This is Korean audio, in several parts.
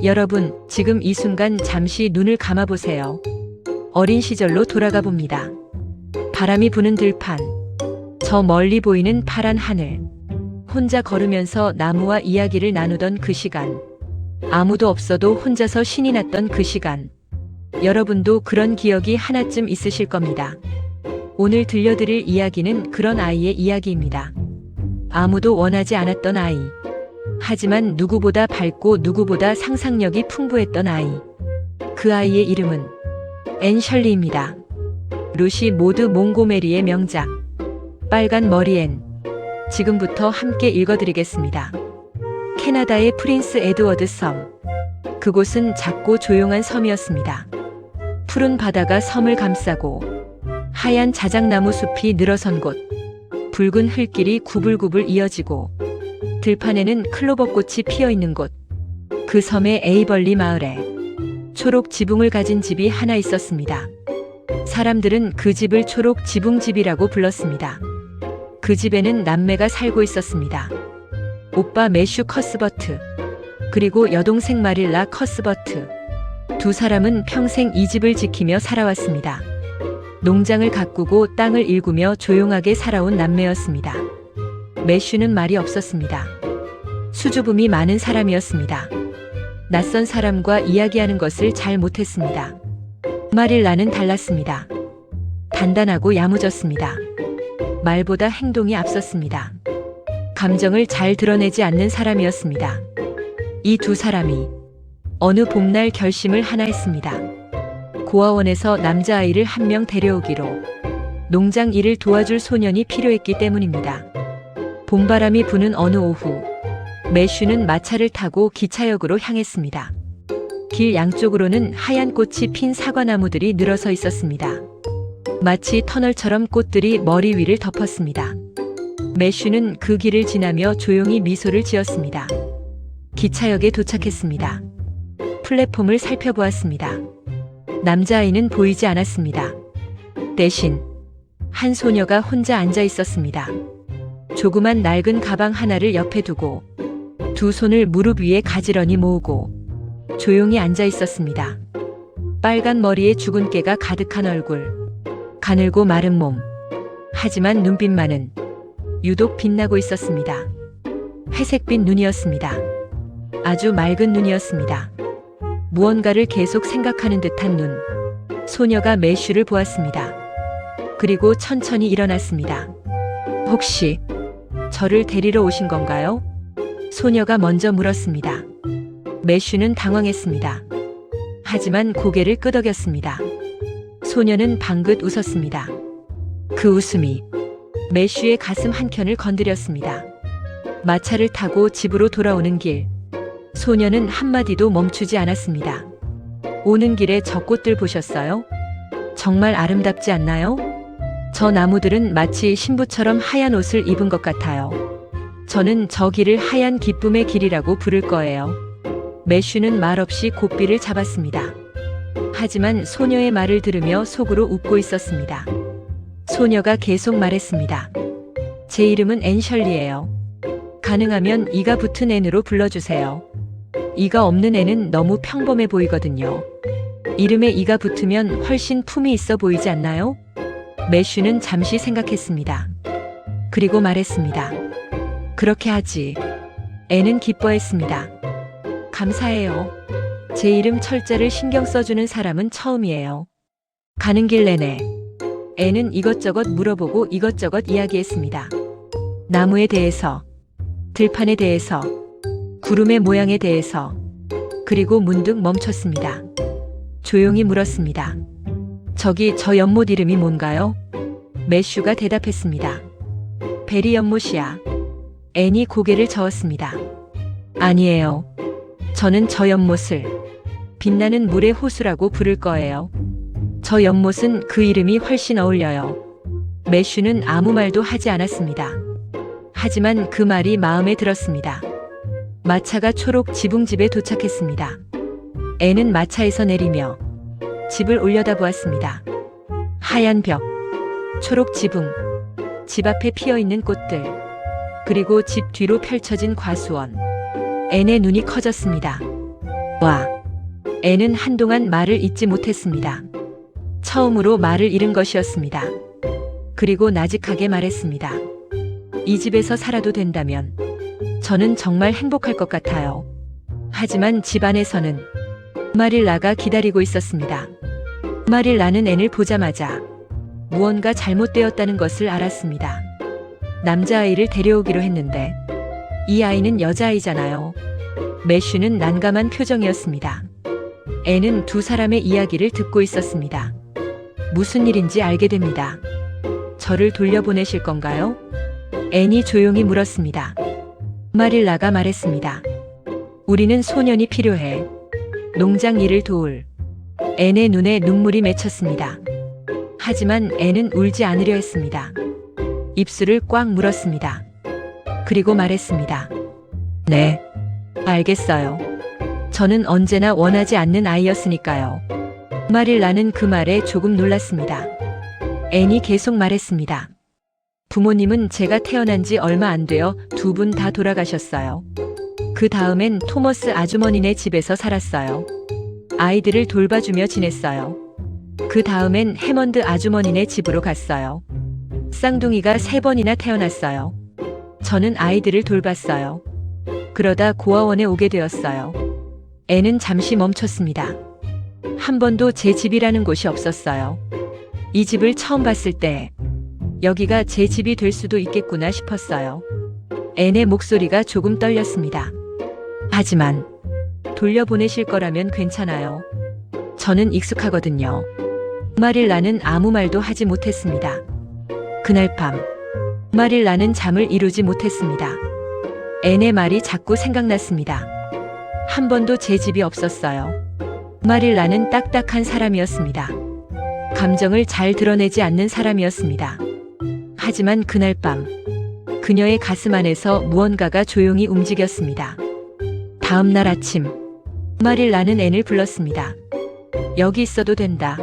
여러분, 지금 이 순간 잠시 눈을 감아보세요. 어린 시절로 돌아가 봅니다. 바람이 부는 들판, 저 멀리 보이는 파란 하늘, 혼자 걸으면서 나무와 이야기를 나누던 그 시간, 아무도 없어도 혼자서 신이 났던 그 시간. 여러분도 그런 기억이 하나쯤 있으실 겁니다. 오늘 들려드릴 이야기는 그런 아이의 이야기입니다. 아무도 원하지 않았던 아이. 하지만 누구보다 밝고 누구보다 상상력이 풍부했던 아이. 그 아이의 이름은 앤 셜리입니다. 루시 모드 몽고메리의 명작 빨간 머리 앤. 지금부터 함께 읽어드리겠습니다. 캐나다의 프린스 에드워드 섬. 그곳은 작고 조용한 섬이었습니다. 푸른 바다가 섬을 감싸고 하얀 자작나무 숲이 늘어선 곳, 붉은 흙길이 구불구불 이어지고 들판에는 클로버꽃이 피어있는 곳, 그 섬의 에이벌리 마을에 초록 지붕을 가진 집이 하나 있었습니다. 사람들은 그 집을 초록 지붕집이라고 불렀습니다. 그 집에는 남매가 살고 있었습니다. 오빠 매슈 커스버트, 그리고 여동생 마릴라 커스버트. 두 사람은 평생 이 집을 지키며 살아왔습니다. 농장을 가꾸고 땅을 일구며 조용하게 살아온 남매였습니다. 매슈는 말이 없었습니다. 수줍음이 많은 사람이었습니다. 낯선 사람과 이야기하는 것을 잘 못했습니다. 마릴라는 달랐습니다. 단단하고 야무졌습니다. 말보다 행동이 앞섰습니다. 감정을 잘 드러내지 않는 사람이었습니다. 이 두 사람이 어느 봄날 결심을 하나 했습니다. 고아원에서 남자아이를 한 명 데려오기로. 농장 일을 도와줄 소년이 필요했기 때문입니다. 봄바람이 부는 어느 오후, 매슈는 마차를 타고 기차역으로 향했습니다. 길 양쪽으로는 하얀 꽃이 핀 사과나무들이 늘어서 있었습니다. 마치 터널처럼 꽃들이 머리 위를 덮었습니다. 매슈는 그 길을 지나며 조용히 미소를 지었습니다. 기차역에 도착했습니다. 플랫폼을 살펴보았습니다. 남자아이는 보이지 않았습니다. 대신 한 소녀가 혼자 앉아 있었습니다. 조그만 낡은 가방 하나를 옆에 두고 두 손을 무릎 위에 가지런히 모으고 조용히 앉아 있었습니다. 빨간 머리에 죽은 깨가 가득한 얼굴, 가늘고 마른 몸. 하지만 눈빛만은 유독 빛나고 있었습니다. 회색빛 눈이었습니다. 아주 맑은 눈이었습니다. 무언가를 계속 생각하는 듯한 눈. 소녀가 매슈를 보았습니다. 그리고 천천히 일어났습니다. 혹시 저를 데리러 오신 건가요? 소녀가 먼저 물었습니다. 매슈는 당황했습니다. 하지만 고개를 끄덕였습니다. 소녀는 방긋 웃었습니다. 그 웃음이 매슈의 가슴 한켠을 건드렸습니다. 마차를 타고 집으로 돌아오는 길, 소녀는 한마디도 멈추지 않았습니다. 오는 길에 저 꽃들 보셨어요? 정말 아름답지 않나요? 저 나무들은 마치 신부처럼 하얀 옷을 입은 것 같아요. 저는 저 길을 하얀 기쁨의 길이라고 부를 거예요. 매슈는 말없이 고삐를 잡았습니다. 하지만 소녀의 말을 들으며 속으로 웃고 있었습니다. 소녀가 계속 말했습니다. 제 이름은 앤 셜리예요. 가능하면 이가 붙은 앤으로 불러주세요. 이가 없는 앤은 너무 평범해 보이거든요. 이름에 이가 붙으면 훨씬 품이 있어 보이지 않나요? 매슈는 잠시 생각했습니다. 그리고 말했습니다. 그렇게 하지. 앤은 기뻐했습니다. 감사해요. 제 이름 철자를 신경 써주는 사람은 처음이에요. 가는 길 내내 앤은 이것저것 물어보고 이것저것 이야기했습니다. 나무에 대해서, 들판에 대해서, 구름의 모양에 대해서. 그리고 문득 멈췄습니다. 조용히 물었습니다. 저기 저 연못 이름이 뭔가요? 매슈가 대답했습니다. 베리 연못이야. 앤이 고개를 저었습니다. 아니에요. 저는 저 연못을 빛나는 물의 호수라고 부를 거예요. 저 연못은 그 이름이 훨씬 어울려요. 매슈는 아무 말도 하지 않았습니다. 하지만 그 말이 마음에 들었습니다. 마차가 초록 지붕집에 도착했습니다. 앤은 마차에서 내리며 집을 올려다보았습니다. 하얀 벽, 초록 지붕, 집 앞에 피어있는 꽃들, 그리고 집 뒤로 펼쳐진 과수원. 앤의 눈이 커졌습니다. 와. 애는 한동안 말을 잇지 못했습니다. 처음으로 말을 잃은 것이었습니다. 그리고 나직하게 말했습니다. 이 집에서 살아도 된다면 저는 정말 행복할 것 같아요. 하지만 집 안에서는 마릴라가 기다리고 있었습니다. 마릴라는 앤을 보자마자 무언가 잘못되었다는 것을 알았습니다. 남자아이를 데려오기로 했는데 이 아이는 여자아이잖아요. 매슈는 난감한 표정이었습니다. 앤은 두 사람의 이야기를 듣고 있었습니다. 무슨 일인지 알게 됩니다. 저를 돌려보내실 건가요? 앤이 조용히 물었습니다. 마릴라가 말했습니다. 우리는 소년이 필요해. 농장 일을 도울. 앤의 눈에 눈물이 맺혔습니다. 하지만 앤은 울지 않으려 했습니다. 입술을 꽉 물었습니다. 그리고 말했습니다. 네, 알겠어요. 저는 언제나 원하지 않는 아이였으니까요. 마릴라는 그 말에 조금 놀랐습니다. 앤이 계속 말했습니다. 부모님은 제가 태어난 지 얼마 안 되어 두 분 다 돌아가셨어요. 그 다음엔 토머스 아주머니네 집에서 살았어요. 아이들을 돌봐주며 지냈어요. 그 다음엔 해먼드 아주머니네 집으로 갔어요. 쌍둥이가 3번이나 태어났어요. 저는 아이들을 돌봤어요. 그러다 고아원에 오게 되었어요. 앤은 잠시 멈췄습니다. 한 번도 제 집이라는 곳이 없었어요. 이 집을 처음 봤을 때 여기가 제 집이 될 수도 있겠구나 싶었어요. 앤의 목소리가 조금 떨렸습니다. 하지만 돌려보내실 거라면 괜찮아요. 저는 익숙하거든요. 마릴라는 아무 말도 하지 못했습니다. 그날 밤 마릴라는 잠을 이루지 못했습니다. 앤의 말이 자꾸 생각났습니다. 한 번도 제 집이 없었어요. 마릴라는 딱딱한 사람이었습니다. 감정을 잘 드러내지 않는 사람이었습니다. 하지만 그날 밤 그녀의 가슴 안에서 무언가가 조용히 움직였습니다. 다음 날 아침 마릴라는 앤을 불렀습니다. 여기 있어도 된다.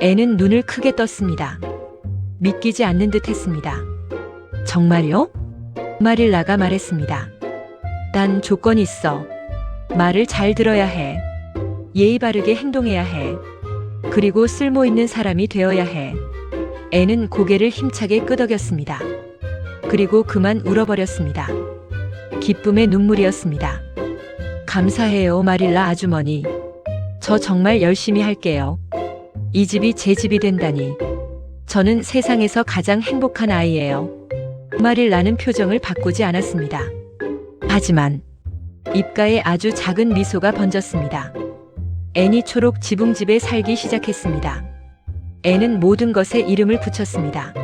앤은 눈을 크게 떴습니다. 믿기지 않는 듯 했습니다. 정말요? 마릴라가 말했습니다. 단 조건이 있어. 말을 잘 들어야 해. 예의 바르게 행동해야 해. 그리고 쓸모 있는 사람이 되어야 해. 앤은 고개를 힘차게 끄덕였습니다. 그리고 그만 울어버렸습니다. 기쁨의 눈물이었습니다. 감사해요, 마릴라 아주머니. 저 정말 열심히 할게요. 이 집이 제 집이 된다니. 저는 세상에서 가장 행복한 아이예요. 마릴라는 표정을 바꾸지 않았습니다. 하지만 입가에 아주 작은 미소가 번졌습니다. 앤이 초록 지붕집에 살기 시작했습니다. 앤은 모든 것에 이름을 붙였습니다.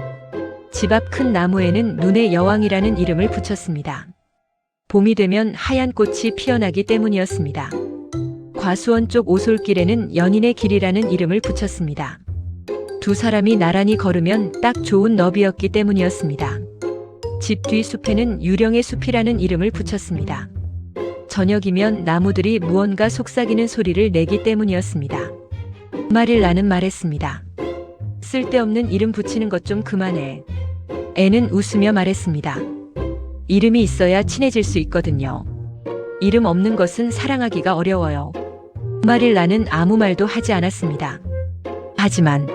집 앞 큰 나무에는 눈의 여왕이라는 이름을 붙였습니다. 봄이 되면 하얀 꽃이 피어나기 때문이었습니다. 과수원 쪽 오솔길에는 연인의 길이라는 이름을 붙였습니다. 두 사람이 나란히 걸으면 딱 좋은 너비였기 때문이었습니다. 집 뒤 숲에는 유령의 숲이라는 이름을 붙였습니다. 저녁이면 나무들이 무언가 속삭이는 소리를 내기 때문이었습니다. 마릴라는 말했습니다. 쓸데없는 이름 붙이는 것 좀 그만해. 앤은 웃으며 말했습니다. 이름이 있어야 친해질 수 있거든요. 이름 없는 것은 사랑하기가 어려워요. 마릴라는 아무 말도 하지 않았습니다. 하지만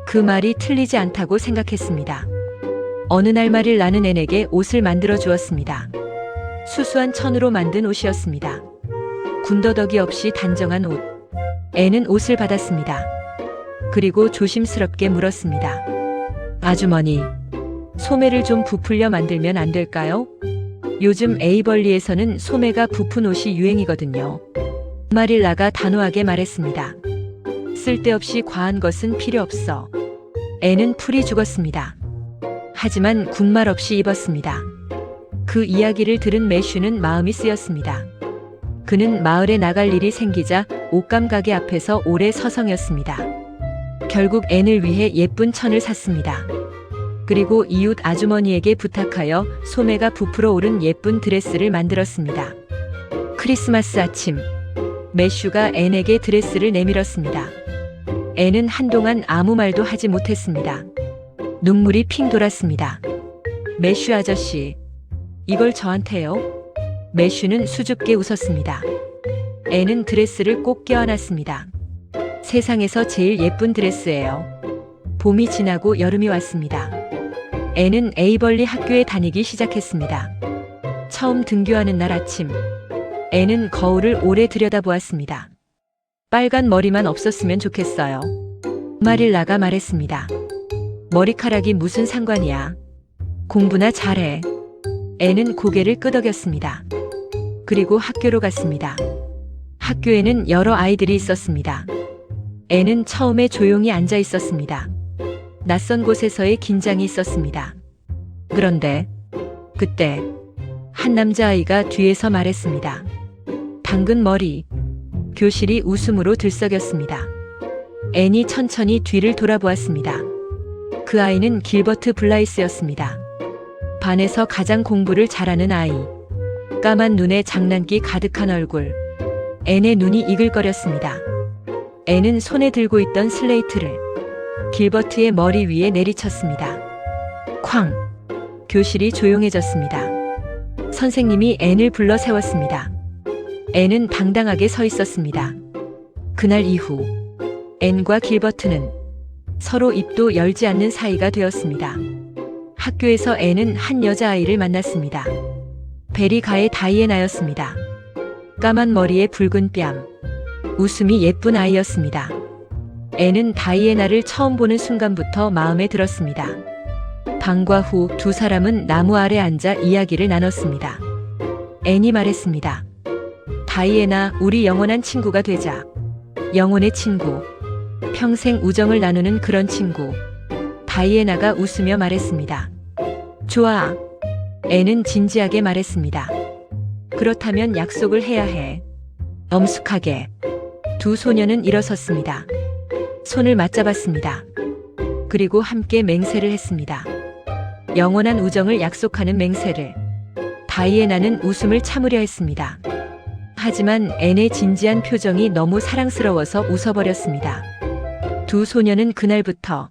그 말이 틀리지 않다고 생각했습니다. 어느 날 마릴라는 앤에게 옷을 만들어 주었습니다. 수수한 천으로 만든 옷이었습니다. 군더더기 없이 단정한 옷. 앤은 옷을 받았습니다. 그리고 조심스럽게 물었습니다. 아주머니, 소매를 좀 부풀려 만들면 안 될까요? 요즘 에이벌리에서는 소매가 부푼 옷이 유행이거든요. 마릴라가 단호하게 말했습니다. 쓸데없이 과한 것은 필요 없어. 앤은 풀이 죽었습니다. 하지만 군말 없이 입었습니다. 그 이야기를 들은 매슈는 마음이 쓰였습니다. 그는 마을에 나갈 일이 생기자 옷감 가게 앞에서 오래 서성였습니다. 결국 앤을 위해 예쁜 천을 샀습니다. 그리고 이웃 아주머니에게 부탁하여 소매가 부풀어 오른 예쁜 드레스를 만들었습니다. 크리스마스 아침, 매슈가 앤에게 드레스를 내밀었습니다. 앤은 한동안 아무 말도 하지 못했습니다. 눈물이 핑 돌았습니다. 매슈 아저씨, 이걸 저한테요? 매슈는 수줍게 웃었습니다. 앤은 드레스를 꼭 껴안았습니다. 세상에서 제일 예쁜 드레스예요. 봄이 지나고 여름이 왔습니다. 앤은 에이벌리 학교에 다니기 시작했습니다. 처음 등교하는 날 아침, 앤은 거울을 오래 들여다보았습니다. 빨간 머리만 없었으면 좋겠어요. 마릴라가 말했습니다. 머리카락이 무슨 상관이야. 공부나 잘해. 앤은 고개를 끄덕였습니다. 그리고 학교로 갔습니다. 학교에는 여러 아이들이 있었습니다. 앤은 처음에 조용히 앉아 있었습니다. 낯선 곳에서의 긴장이 있었습니다. 그런데 그때 한 남자아이가 뒤에서 말했습니다. 당근 머리. 교실이 웃음으로 들썩였습니다. 앤이 천천히 뒤를 돌아보았습니다. 그 아이는 길버트 블라이스였습니다. 반에서 가장 공부를 잘하는 아이. 까만 눈에 장난기 가득한 얼굴. 앤의 눈이 이글거렸습니다. 앤은 손에 들고 있던 슬레이트를 길버트의 머리 위에 내리쳤습니다. 쾅! 교실이 조용해졌습니다. 선생님이 앤을 불러 세웠습니다. 앤은 당당하게 서 있었습니다. 그날 이후 앤과 길버트는 서로 입도 열지 않는 사이가 되었습니다. 학교에서 앤은 한 여자아이를 만났습니다. 베리가의 다이애나였습니다. 까만 머리에 붉은 뺨, 웃음이 예쁜 아이였습니다. 앤은 다이애나를 처음 보는 순간부터 마음에 들었습니다. 방과 후 두 사람은 나무 아래 앉아 이야기를 나눴습니다. 앤이 말했습니다. 다이애나, 우리 영원한 친구가 되자. 영혼의 친구. 평생 우정을 나누는 그런 친구. 다이애나가 웃으며 말했습니다. 좋아. 앤은 진지하게 말했습니다. 그렇다면 약속을 해야 해. 엄숙하게. 두 소녀는 일어섰습니다. 손을 맞잡았습니다. 그리고 함께 맹세를 했습니다. 영원한 우정을 약속하는 맹세를. 다이애나는 웃음을 참으려 했습니다. 하지만 앤의 진지한 표정이 너무 사랑스러워서 웃어버렸습니다. 두 소녀는 그날부터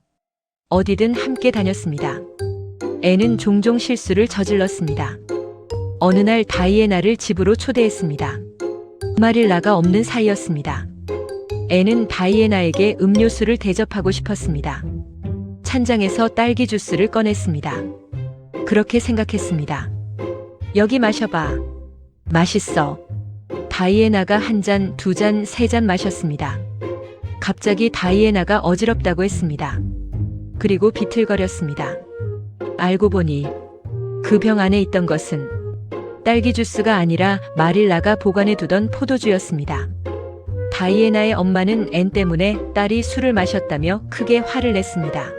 어디든 함께 다녔습니다. 앤은 종종 실수를 저질렀습니다. 어느 날 다이애나를 집으로 초대했습니다. 마릴라가 없는 사이였습니다. 앤은 다이애나에게 음료수를 대접하고 싶었습니다. 찬장에서 딸기 주스를 꺼냈습니다. 그렇게 생각했습니다. 여기 마셔봐. 맛있어. 다이애나가 한 잔, 두 잔, 세 잔 마셨습니다. 갑자기 다이애나가 어지럽다고 했습니다. 그리고 비틀거렸습니다. 알고 보니 그 병 안에 있던 것은 딸기 주스가 아니라 마릴라가 보관해 두던 포도주였습니다. 다이애나의 엄마는 앤 때문에 딸이 술을 마셨다며 크게 화를 냈습니다.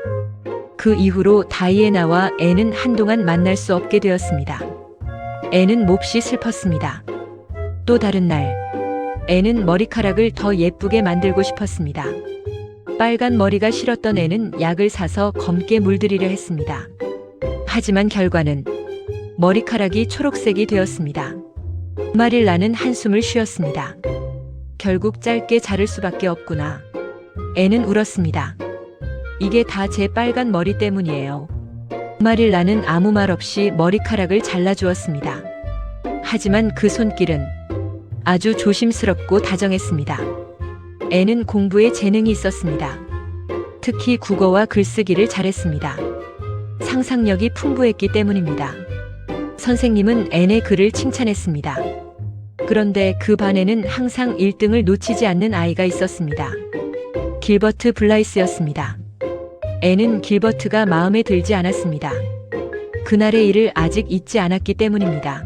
그 이후로 다이애나와 앤은 한동안 만날 수 없게 되었습니다. 앤은 몹시 슬펐습니다. 또 다른 날, 앤은 머리카락을 더 예쁘게 만들고 싶었습니다. 빨간 머리가 싫었던 앤은 약을 사서 검게 물들이려 했습니다. 하지만 결과는 머리카락이 초록색이 되었습니다. 마릴라는 한숨을 쉬었습니다. 결국 짧게 자를 수밖에 없구나. 앤은 울었습니다. 이게 다 제 빨간 머리 때문이에요. 마릴라는 아무 말 없이 머리카락을 잘라주었습니다. 하지만 그 손길은 아주 조심스럽고 다정했습니다. 앤은 공부에 재능이 있었습니다. 특히 국어와 글쓰기를 잘했습니다. 상상력이 풍부했기 때문입니다. 선생님은 앤의 글을 칭찬했습니다. 그런데 그 반에는 항상 1등을 놓치지 않는 아이가 있었습니다. 길버트 블라이스였습니다. 앤은 길버트가 마음에 들지 않았습니다. 그날의 일을 아직 잊지 않았기 때문입니다.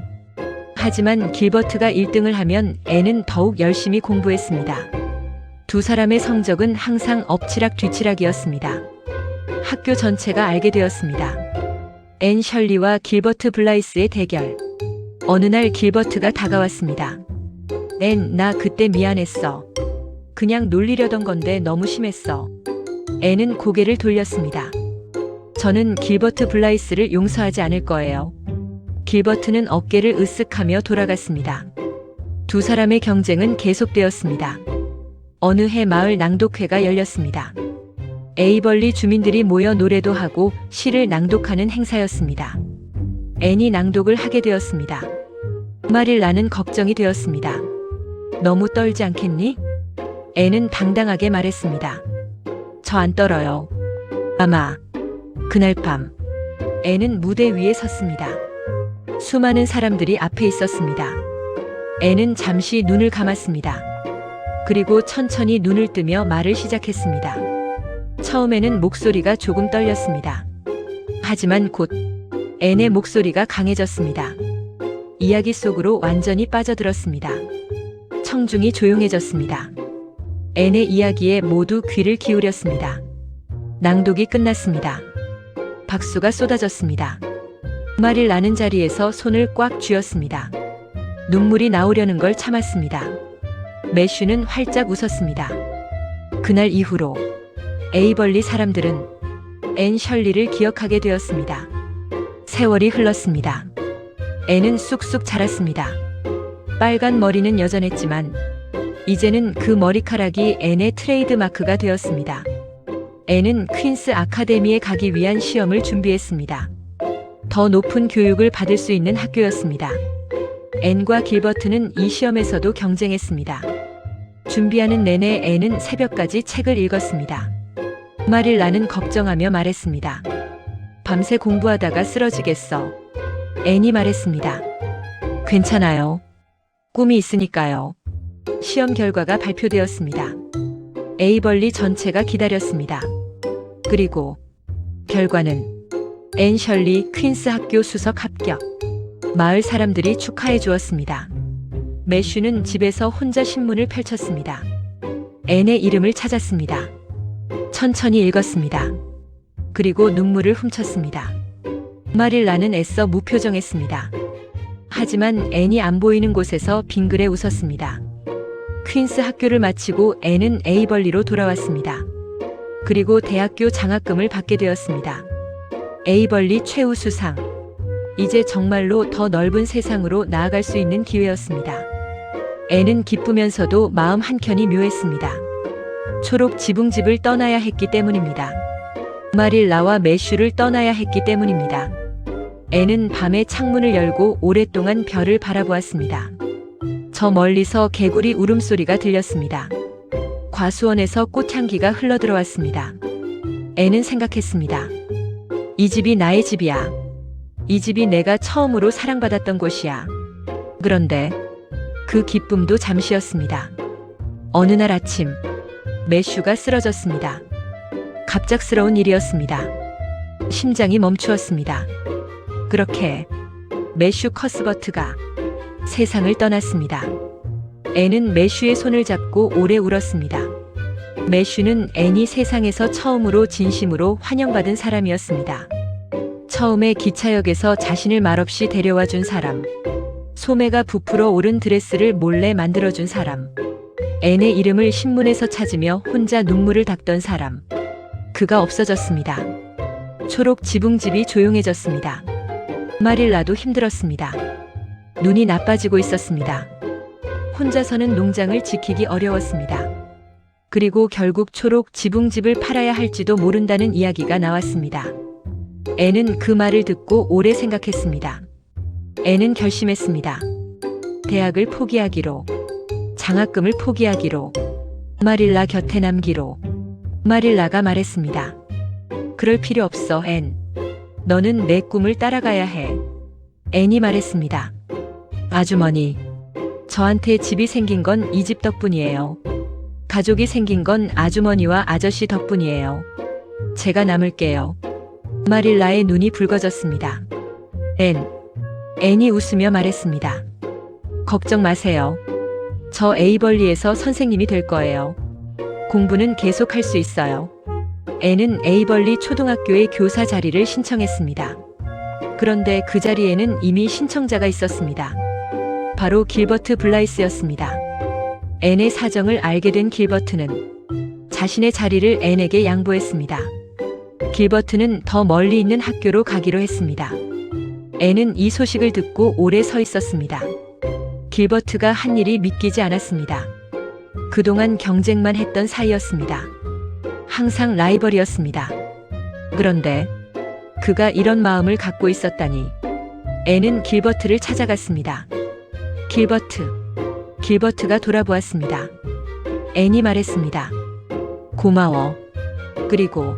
하지만 길버트가 1등을 하면 앤은 더욱 열심히 공부했습니다. 두 사람의 성적은 항상 엎치락 뒤치락이었습니다. 학교 전체가 알게 되었습니다. 앤 셜리와 길버트 블라이스의 대결. 어느 날 길버트가 다가왔습니다. 앤, 나 그때 미안했어. 그냥 놀리려던 건데 너무 심했어. 앤은 고개를 돌렸습니다. 저는 길버트 블라이스를 용서하지 않을 거예요. 길버트는 어깨를 으쓱하며 돌아갔습니다. 두 사람의 경쟁은 계속되었습니다. 어느 해 마을 낭독회가 열렸습니다. 에이벌리 주민들이 모여 노래도 하고 시를 낭독하는 행사였습니다. 앤이 낭독을 하게 되었습니다. 마릴라는 걱정이 되었습니다. 너무 떨지 않겠니? 앤은 당당하게 말했습니다. 저 안 떨어요. 아마. 그날 밤, 앤은 무대 위에 섰습니다. 수많은 사람들이 앞에 있었습니다. 앤은 잠시 눈을 감았습니다. 그리고 천천히 눈을 뜨며 말을 시작했습니다. 처음에는 목소리가 조금 떨렸습니다. 하지만 곧 앤의 목소리가 강해졌습니다. 이야기 속으로 완전히 빠져들었습니다. 청중이 조용해졌습니다. 앤의 이야기에 모두 귀를 기울였습니다. 낭독이 끝났습니다. 박수가 쏟아졌습니다. 말을 나는 자리에서 손을 꽉 쥐었습니다. 눈물이 나오려는 걸 참았습니다. 매슈는 활짝 웃었습니다. 그날 이후로 에이벌리 사람들은 앤 셜리를 기억하게 되었습니다. 세월이 흘렀습니다. 앤은 쑥쑥 자랐습니다. 빨간 머리는 여전했지만 이제는 그 머리카락이 앤의 트레이드 마크가 되었습니다. 앤은 퀸스 아카데미에 가기 위한 시험을 준비했습니다. 더 높은 교육을 받을 수 있는 학교였습니다. 앤과 길버트는 이 시험에서도 경쟁했습니다. 준비하는 내내 앤은 새벽까지 책을 읽었습니다. 말을 나는 걱정하며 말했습니다. 밤새 공부하다가 쓰러지겠어. 앤이 말했습니다. 괜찮아요. 꿈이 있으니까요. 시험 결과가 발표되었습니다. 에이벌리 전체가 기다렸습니다. 그리고 결과는 앤 셜리 퀸스 학교 수석 합격. 마을 사람들이 축하해 주었습니다. 매슈는 집에서 혼자 신문을 펼쳤습니다. 앤의 이름을 찾았습니다. 천천히 읽었습니다. 그리고 눈물을 훔쳤습니다. 말을 나는 애써 무표정했습니다. 하지만 앤이 안 보이는 곳에서 빙그레 웃었습니다. 퀸스 학교를 마치고 앤은 에이벌리로 돌아왔습니다. 그리고 대학교 장학금을 받게 되었습니다. 에이벌리 최우수상. 이제 정말로 더 넓은 세상으로 나아갈 수 있는 기회였습니다. 앤은 기쁘면서도 마음 한켠이 묘했습니다. 초록 지붕집을 떠나야 했기 때문입니다. 마릴라와 매슈를 떠나야 했기 때문입니다. 앤은 밤에 창문을 열고 오랫동안 별을 바라보았습니다. 저 멀리서 개구리 울음소리가 들렸습니다. 과수원에서 꽃향기가 흘러들어왔습니다. 앤은 생각했습니다. 이 집이 나의 집이야. 이 집이 내가 처음으로 사랑받았던 곳이야. 그런데 그 기쁨도 잠시였습니다. 어느 날 아침, 매슈가 쓰러졌습니다. 갑작스러운 일이었습니다. 심장이 멈추었습니다. 그렇게 매슈 커스버트가 세상을 떠났습니다. 앤은 매슈의 손을 잡고 오래 울었습니다. 매슈는 앤이 세상에서 처음으로 진심으로 환영받은 사람이었습니다. 처음에 기차역에서 자신을 말없이 데려와 준 사람, 소매가 부풀어 오른 드레스를 몰래 만들어준 사람, 앤의 이름을 신문에서 찾으며 혼자 눈물을 닦던 사람, 그가 없어졌습니다. 초록 지붕집이 조용해졌습니다. 마릴라도 힘들었습니다. 눈이 나빠지고 있었습니다. 혼자서는 농장을 지키기 어려웠습니다. 그리고 결국 초록 지붕집을 팔아야 할지도 모른다는 이야기가 나왔습니다. 앤은 그 말을 듣고 오래 생각했습니다. 앤은 결심했습니다. 대학을 포기하기로, 장학금을 포기하기로, 마릴라 곁에 남기로. 마릴라가 말했습니다. 그럴 필요 없어, 앤. 너는 내 꿈을 따라가야 해. 앤이 말했습니다. 아주머니, 저한테 집이 생긴 건 이 집 덕분이에요. 가족이 생긴 건 아주머니와 아저씨 덕분이에요. 제가 남을게요. 마릴라의 눈이 붉어졌습니다. 앤이 웃으며 말했습니다. 걱정 마세요. 저 에이벌리에서 선생님이 될 거예요. 공부는 계속할 수 있어요. 앤은 에이벌리 초등학교의 교사 자리를 신청했습니다. 그런데 그 자리에는 이미 신청자가 있었습니다. 바로 길버트 블라이스였습니다. 앤의 사정을 알게 된 길버트는 자신의 자리를 앤에게 양보했습니다. 길버트는 더 멀리 있는 학교로 가기로 했습니다. 앤은 이 소식을 듣고 오래 서 있었습니다. 길버트가 한 일이 믿기지 않았습니다. 그동안 경쟁만 했던 사이였습니다. 항상 라이벌이었습니다. 그런데 그가 이런 마음을 갖고 있었다니. 앤은 길버트를 찾아갔습니다. 길버트, 길버트가 돌아보았습니다. 앤이 말했습니다. 고마워. 그리고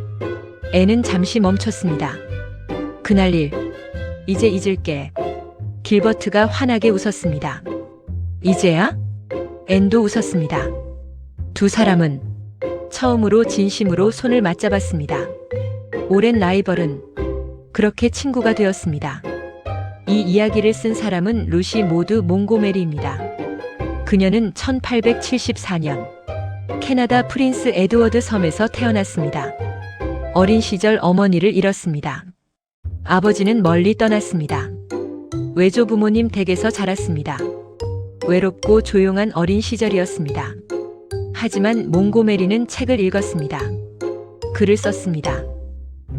앤은 잠시 멈췄습니다. 그날 일, 이제 잊을게. 길버트가 환하게 웃었습니다. 이제야? 앤도 웃었습니다. 두 사람은 처음으로 진심으로 손을 맞잡았습니다. 오랜 라이벌은 그렇게 친구가 되었습니다. 이 이야기를 쓴 사람은 루시 모드 몽고메리입니다. 그녀는 1874년 캐나다 프린스 에드워드 섬에서 태어났습니다. 어린 시절 어머니를 잃었습니다. 아버지는 멀리 떠났습니다. 외조 부모님 댁에서 자랐습니다. 외롭고 조용한 어린 시절이었습니다. 하지만 몽고메리는 책을 읽었습니다. 글을 썼습니다.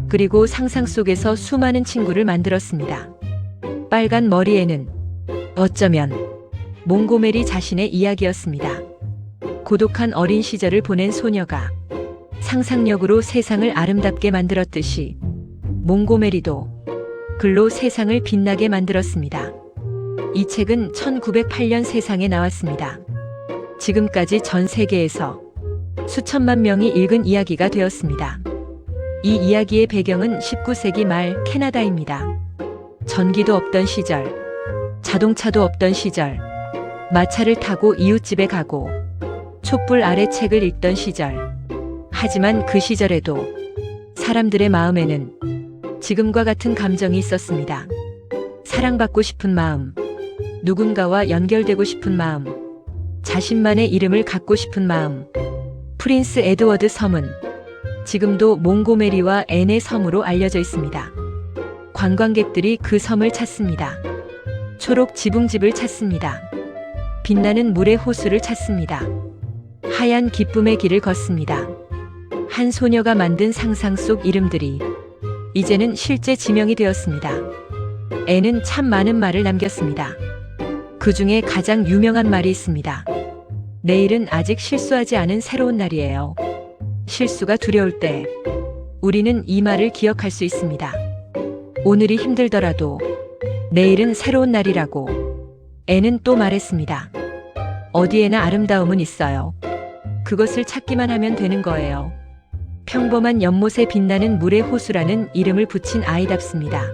그리고 상상 속에서 수많은 친구를 만들었습니다. 빨간 머리에는 어쩌면 몽고메리 자신의 이야기였습니다. 고독한 어린 시절을 보낸 소녀가 상상력으로 세상을 아름답게 만들었듯이 몽고메리도 글로 세상을 빛나게 만들었습니다. 이 책은 1908년 세상에 나왔습니다. 지금까지 전 세계에서 수천만 명이 읽은 이야기가 되었습니다. 이 이야기의 배경은 19세기 말 캐나다입니다. 전기도 없던 시절, 자동차도 없던 시절, 마차를 타고 이웃집에 가고 촛불 아래 책을 읽던 시절. 하지만 그 시절에도 사람들의 마음에는 지금과 같은 감정이 있었습니다. 사랑받고 싶은 마음, 누군가와 연결되고 싶은 마음, 자신만의 이름을 갖고 싶은 마음. 프린스 에드워드 섬은 지금도 몽고메리와 앤의 섬으로 알려져 있습니다. 관광객들이 그 섬을 찾습니다. 초록 지붕집을 찾습니다. 빛나는 물의 호수를 찾습니다. 하얀 기쁨의 길을 걷습니다. 한 소녀가 만든 상상 속 이름들이 이제는 실제 지명이 되었습니다. 앤은 참 많은 말을 남겼습니다. 그 중에 가장 유명한 말이 있습니다. 내일은 아직 실수하지 않은 새로운 날이에요. 실수가 두려울 때 우리는 이 말을 기억할 수 있습니다. 오늘이 힘들더라도 내일은 새로운 날이라고 앤은 또 말했습니다. 어디에나 아름다움은 있어요. 그것을 찾기만 하면 되는 거예요. 평범한 연못에 빛나는 물의 호수라는 이름을 붙인 아이답습니다.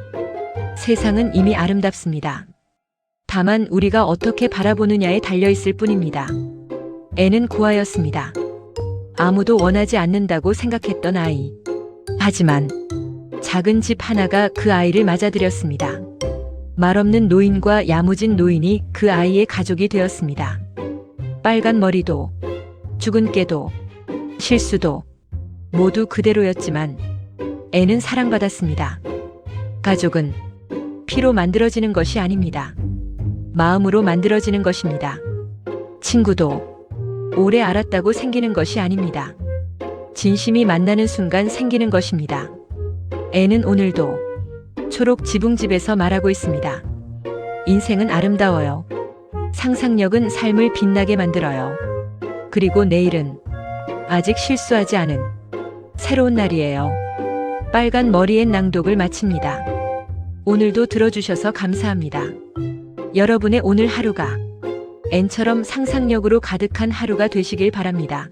세상은 이미 아름답습니다. 다만 우리가 어떻게 바라보느냐에 달려있을 뿐입니다. 앤은 고아였습니다. 아무도 원하지 않는다고 생각했던 아이. 하지만 작은 집 하나가 그 아이를 맞아들였습니다. 말없는 노인과 야무진 노인이 그 아이의 가족이 되었습니다. 빨간 머리도, 죽은 깨도, 실수도 모두 그대로였지만 앤은 사랑받았습니다. 가족은 피로 만들어지는 것이 아닙니다. 마음으로 만들어지는 것입니다. 친구도 오래 알았다고 생기는 것이 아닙니다. 진심이 만나는 순간 생기는 것입니다. 앤은 오늘도 초록 지붕집에서 말하고 있습니다. 인생은 아름다워요. 상상력은 삶을 빛나게 만들어요. 그리고 내일은 아직 실수하지 않은 새로운 날이에요. 빨간 머리엔 낭독을 마칩니다. 오늘도 들어주셔서 감사합니다. 여러분의 오늘 하루가 앤처럼 상상력으로 가득한 하루가 되시길 바랍니다.